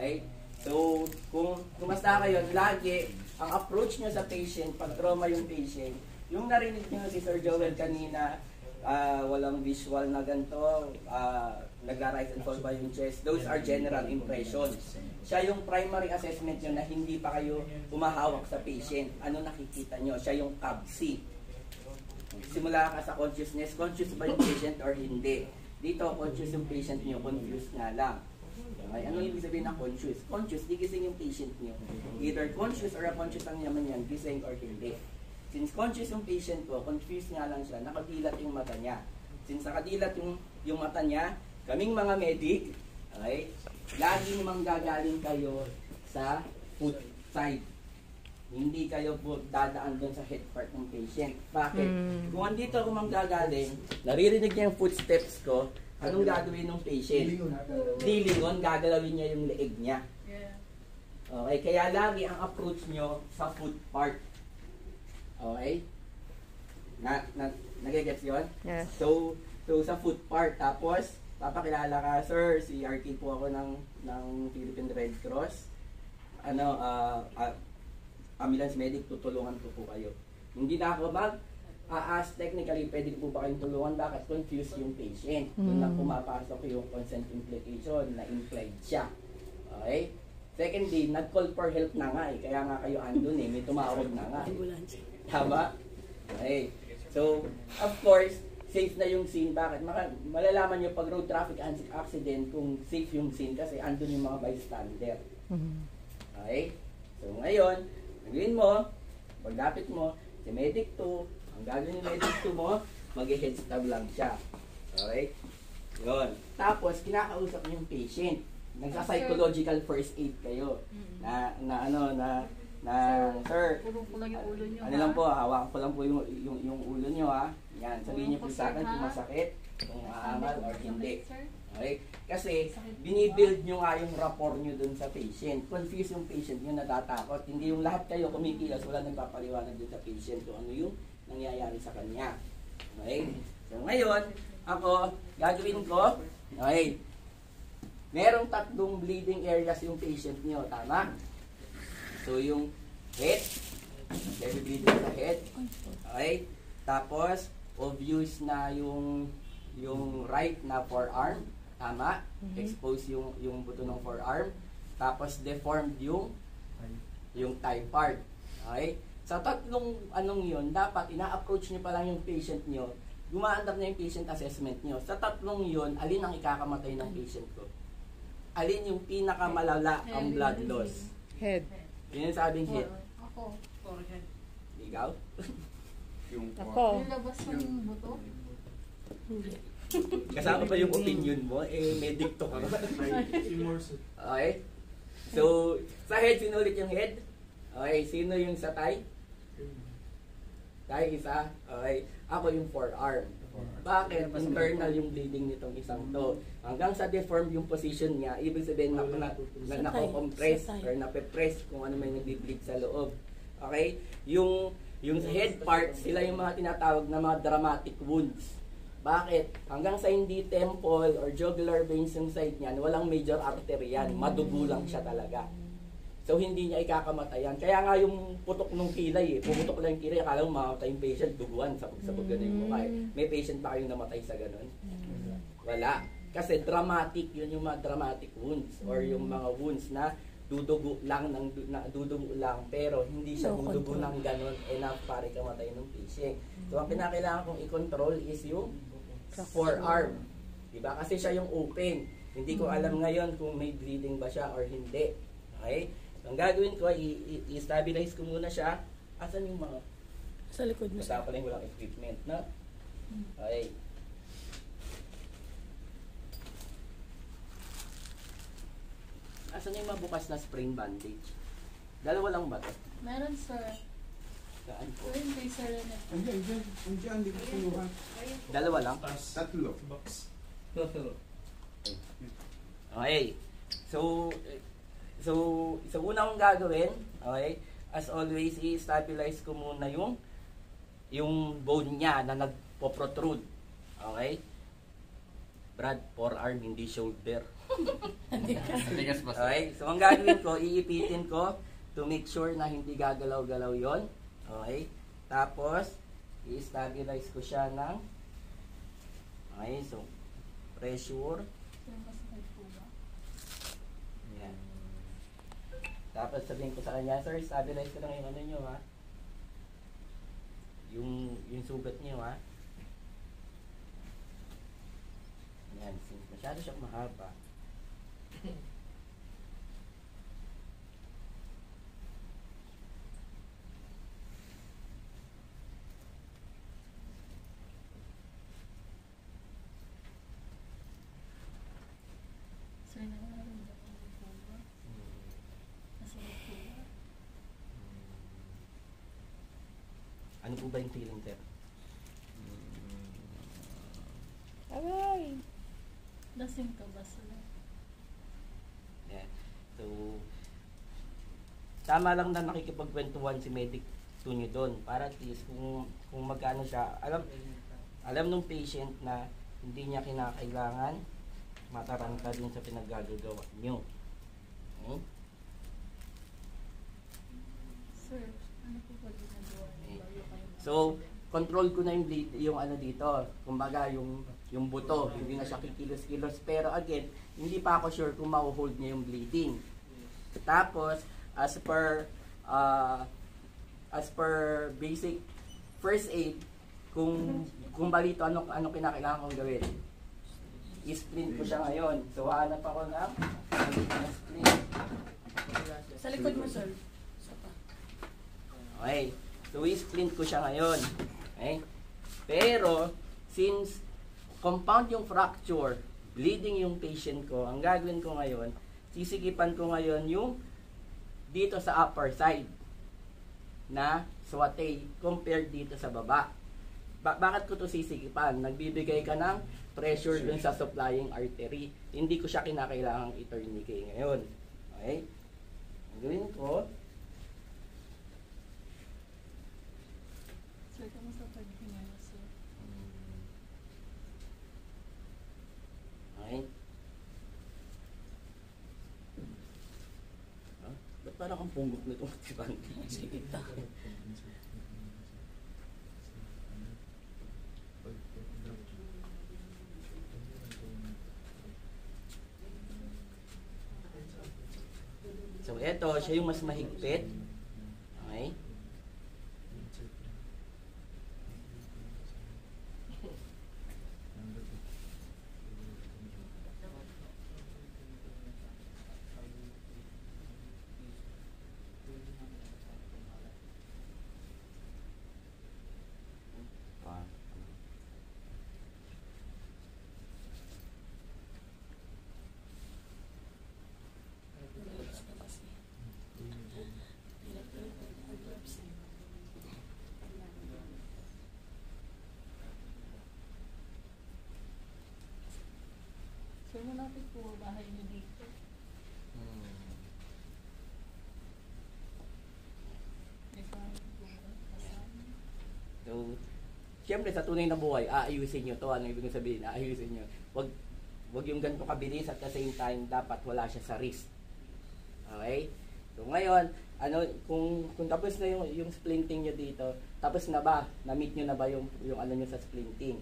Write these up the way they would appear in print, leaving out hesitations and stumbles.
Okay? So, kung kumasta kayo, lagi, ang approach nyo sa patient, pag trauma yung patient, yung narinig nyo si Sir Joel kanina, walang visual na ganito, nag-rise and fall ba yung chest, those are general impressions. Siya yung primary assessment nyo na hindi pa kayo humahawak sa patient. Ano nakikita nyo? Siya yung CABC. Simula ka sa consciousness, conscious ba yung patient or hindi? Dito, conscious yung patient nyo, confused nga lang. Okay? Ano yung ibig sabihin na conscious? Conscious, di gising yung patient nyo. Either conscious or unconscious ang yaman yan, gising or hindi. Since conscious yung patient ko, confused nga lang siya, nakadilat yung mata niya. Since nakadilat yung mata niya, kaming mga medic, okay, laging manggagaling kayo sa foot side. Hindi kayo po dadaan doon sa head part ng patient. Bakit? Kung andito ako manggagaling, naririnig niya yung footsteps ko, anong gagawin ng patient? Lilingon, gagalawin niya yung leeg niya. Okay, kaya lagi ang approach nyo sa foot part. Okay? Nagigets yun? Yes. So sa foot part, tapos, papakilala ka, sir, si RT po ako ng Philippine Red Cross. Ambulance medic, tutulungan ko po kayo. Hindi na ako mag-ask technically, pwede po ba kayong tulungan? Bakit? Confused yung patient. Doon na pumapasok yung consent implication na implied siya. Okay? Secondly, nag-call for help na nga eh. Kaya nga kayo andun eh. May tumawag na nga eh. Tama? Okay. So, of course, safe na yung scene. Bakit? Malalaman nyo pag road traffic accident kung safe yung scene kasi andun yung mga bystander. Okay? So, ngayon, gawin mo, paglapit mo, si Medic 2, ang gagawin ni Medic 2 mo, mag-head stab lang siya. Okay? Yun. Tapos, kinakausap niyo yung patient. Nagsa-psychological first aid kayo. Sir, Purong ko lang yung ulo nyo. ano lang po, hawakan ko lang po yung ulo nyo ha. Yan, sabihin niyo po sa akin kung masakit, kung aangal or hindi. Okay? Kasi, binibuild nyo nga yung rapport nyo dun sa patient. Confuse yung patient nyo, natatakot. Hindi yung lahat kayo kumikilos, wala nagpapaliwanag dun sa patient kung ano yung nangyayari sa kanya. Okay? So, ngayon, ako, gagawin ko, okay, merong 3 bleeding areas yung patient nyo, tama? So, yung head, heavy bleeding sa head, okay? Tapos, obvious na yung right na forearm, tama? Expose yung buto ng forearm. Tapos, deformed yung thigh part, okay? Sa 3 anong yun, dapat ina-approach nyo pa lang yung patient nyo, gumaandap na yung patient assessment nyo. Sa 3 yun, alin ang ikakamatay ng patient ko? Alin yung pinakamalala ang blood loss? Head. Yun yung sabing head. Ako. Forehead. Ikaw? Ako. Nilabas yung buto? Hindi. Kasama pa yung opinion mo, medic to ka. Okay? So, sa head, sino ulit yung head? Okay, sino yung sa thigh? Thigh, isa. Okay, ako yung forearm. Bakit? Internal yung bleeding nitong isang to. Hanggang sa deform yung position niya, ibig sabihin na-compress or nape-press kung ano may nag-bleed sa loob. Okay? Yung head part, sila yung mga tinatawag na mga dramatic wounds. Bakit? Hanggang sa hindi temple or jugular veins yung side niyan, walang major artery yan. Madugo lang siya talaga. So, hindi niya ikakamatayan. Kaya nga yung putok ng kilay pumutok lang yung kilay, akala mo mamamatay yung patient, duguan, sabog-sabog gano'n yung mukha May patient ba kayong namatay sa gano'n? Wala. Kasi dramatic, yun yung mga dramatic wounds or yung mga wounds na dudugo lang, pero hindi siya dudugo ng gano'n enough para ikamatay ng patient. So, ang pinakailangan kong i-control is yung forearm. Diba? Kasi siya yung open. Hindi ko alam ngayon kung may bleeding ba siya or hindi. Okay? Ang gagawin ko, i-stabilize ko muna siya. Asan yung mga? Sa likod mo. Basta pala yung walang equipment, na? Okay. Asan yung mabukas na spring bandage? Dalawa lang ba ito? Meron, sir. Saan po? Ito yung kay Sir Renet. Andiyan, di ko kinuha. Dalawa lang? 3. Okay. So una kong gagawin, okay, as always, i-stabilize ko muna yung bone niya na nagpo-protrude. Okay? Brad, forearm, hindi shoulder. Tigas ba? Okay, so ang gagawin ko, iipitin ko to make sure na hindi gagalaw-galaw yon. Okay, tapos i-stabilize ko siya ng okay, so pressure. Sir, masakit po ba? Yan. Tapos sabihin ko sa kanya, sir, stabilize ko lang yung ano nyo ha. Yung sugat nyo ha. Yan, since masyado siyang mahaba. Sir, nararamdaman mo po ba? Masakit po ba? Ano po ba yung feeling, sir? Aray! Lasing ka ba sir? Yan. So, tama lang na nakikipagkwentuhan si medic to nyo doon para at least kung magkano siya, alam nung patient na hindi niya kinakailangan mataranta din sa pinaggagawa nyo. Okay? Sir, ano po ba ginagawa niyo bago kayo? So, control ko na yung ano dito, kumbaga yung buto, hindi na siya kikilos-kilos. Pero again, hindi pa ako sure kung ma-hold niya yung bleeding. Tapos, as per basic first aid, kung balito ano kinakailangan kong gawin. I-splint ko siya ngayon. So, hanap ako ng splint. Sa likod mo, sir. Okay. So, i-splint ko siya ngayon. Okay? Pero, since compound yung fracture, bleeding yung patient ko, ang gagawin ko ngayon, sisikipan ko ngayon yung dito sa upper side na swatay compared dito sa baba. Bakit ko to sisikipan? Nagbibigay ka ng pressure dun sa supplying artery. Hindi ko siya kinakailangang i-tourniquet ngayon. Okay? Ang gawin ko, Sir, kamusta paghinga niyo sir? okay? Ba't parang ang punggok nito? Sige ta. So, eto, siya yung mas mahigpit. Okay? Sir, malapit po ang bahay niyo dito. May bahay po ba kasama? So, siyempre sa tunay na buhay, aayusin nyo to. Ano ibig sabihin? Aayusin nyo. Wag yung ganito kabilis at the same time, dapat wala siya sa wrist. Okay? So, ngayon, kung tapos na yung splinting nyo dito, tapos na ba? Na-meet nyo na ba yung ano nyo sa splinting?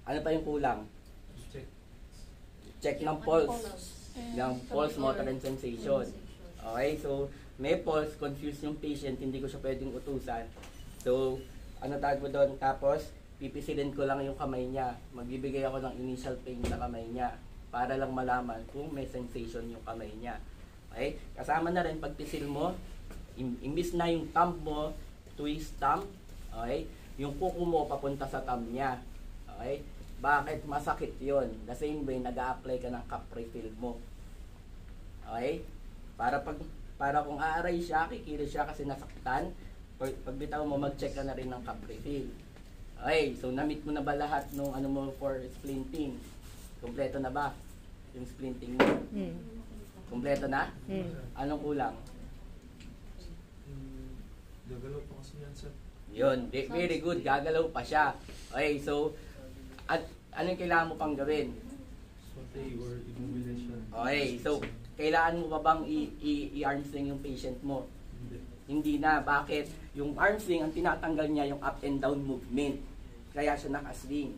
Ano pa yung kulang? Check ng pulse. Ng pulse, motor and sensation. Okay, so may pulse, confused yung patient, hindi ko siya pwedeng utusan. So, ano tawag mo doon? Tapos, pipisilin ko lang yung kamay niya. Magbibigay ako ng initial pain sa kamay niya para lang malaman kung may sensation yung kamay niya. Okay? Kasama na rin pagpisil mo, imbis na yung thumb mo, twist thumb, okay? Yung kuko mo papunta sa thumb niya. Okay? Bakit masakit yon? The same way, nag-a-apply ka ng cup refill mo. Okay? Para kung aaray siya, kikilos siya kasi nasaktan. Pag bitaw mo, mag-check ka na rin ng cup refill. Okay, so na-meet mo na ba lahat nung ano mo for splinting? Kompleto na ba yung splinting mo? Kompleto na? Anong kulang? Gagalaw pa kasi yan, sir. Yun, very good, gagalaw pa siya. Okay, so, at anong kailangan mo pang gawin? Swatay or immobilization. Okay, so kailangan mo pa bang i-arm sling yung patient mo? Hindi. Hindi na. Bakit? Yung arm sling, ang tinatanggal niya yung up and down movement. Kaya siya naka-sling.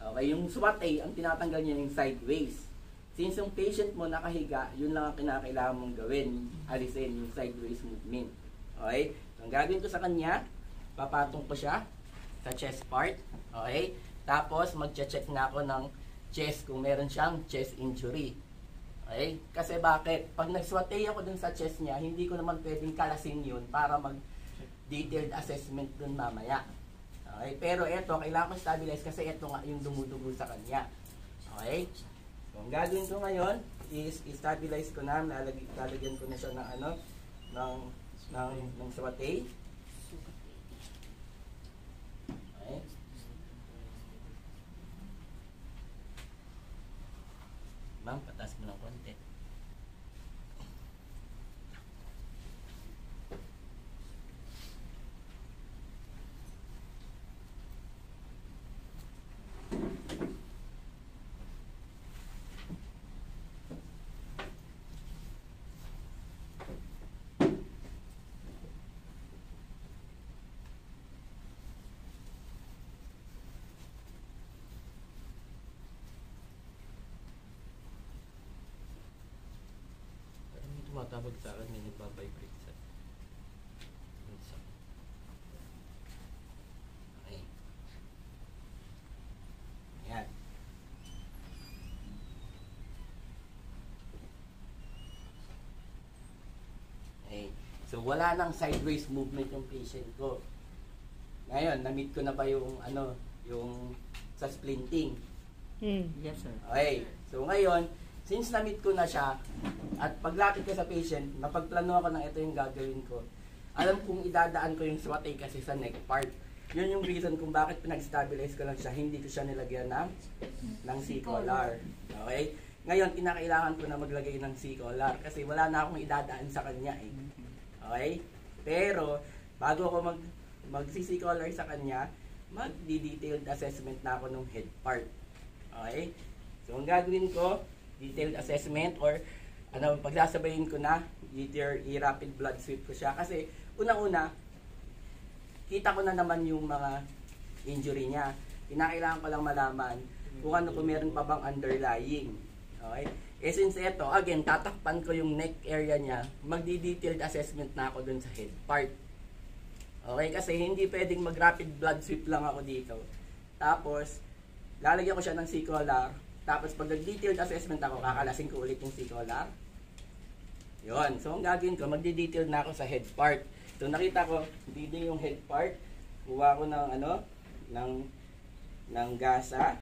Okay, yung swatay, ang tinatanggal niya yung sideways. Since yung patient mo nakahiga, yun lang ang kinakailangan mong gawin. Alisin yung sideways movement. Okay? So, ang gagawin ko sa kanya, papatong ko siya sa chest part. Okay? Tapos, magche-check na ako ng chest kung meron siyang chest injury. Okay? Kasi bakit? Pag nagswatay ako dun sa chest niya, hindi ko naman pwedeng kalasin yun para mag-detailed assessment dun mamaya. Okay? Pero eto, kailangan ko stabilize kasi eto nga yung dumudugo sa kanya. Okay? So, ang gagawin ko ngayon is i-stabilize ko na, lalagyan ko na siya ng ano, ng swatay. Okay? Ma'am, patas mo ng konti. Tumatawag sa akin, may nagbabibrate sa okay. Ayan. Okay. So, wala nang sideways movement yung patient ko. Ngayon, na-meet ko na ba yung ano, yung sa splinting? Yes, sir. Okay. So, ngayon, since na-meet ko na siya, at paglapit ko sa patient, napagplano ako na ito yung gagawin ko. Alam kong idadaan ko yung swatay kasi sa neck part. Yun yung reason kung bakit pinag-stabilize ko lang siya, hindi ko siya nilagyan ng C-collar. Okay? Ngayon, kinakailangan ko na maglagay ng C-collar kasi wala na akong idadaan sa kanya eh. Okay? Pero, bago ako mag-C-collar sa kanya, mag-detailed assessment na ako ng head part. Okay? So, ang gagawin ko, detailed assessment or ano, pagsasabayin ko na either i-rapid blood sweep ko siya kasi unang-una kita ko na naman yung mga injury niya. Kinakailangan ko lang malaman kung ano kung meron pa bang underlying. Okay? Eh since ito, again, tatakpan ko yung neck area niya, magdi-detailed assessment na ako dun sa head part. Okay? Kasi hindi pwedeng mag-rapid blood sweep lang ako dito. Tapos, lalagyan ko siya ng C-collar. Tapos pag nag-detailed assessment ako, kakalasin ko ulit yung C-collar. Yun. So, ang gagawin ko, magdi-detailed na ako sa head part. So, nakita ko, hindi din yung head part. Kuha ko ng, ano, ng gasa.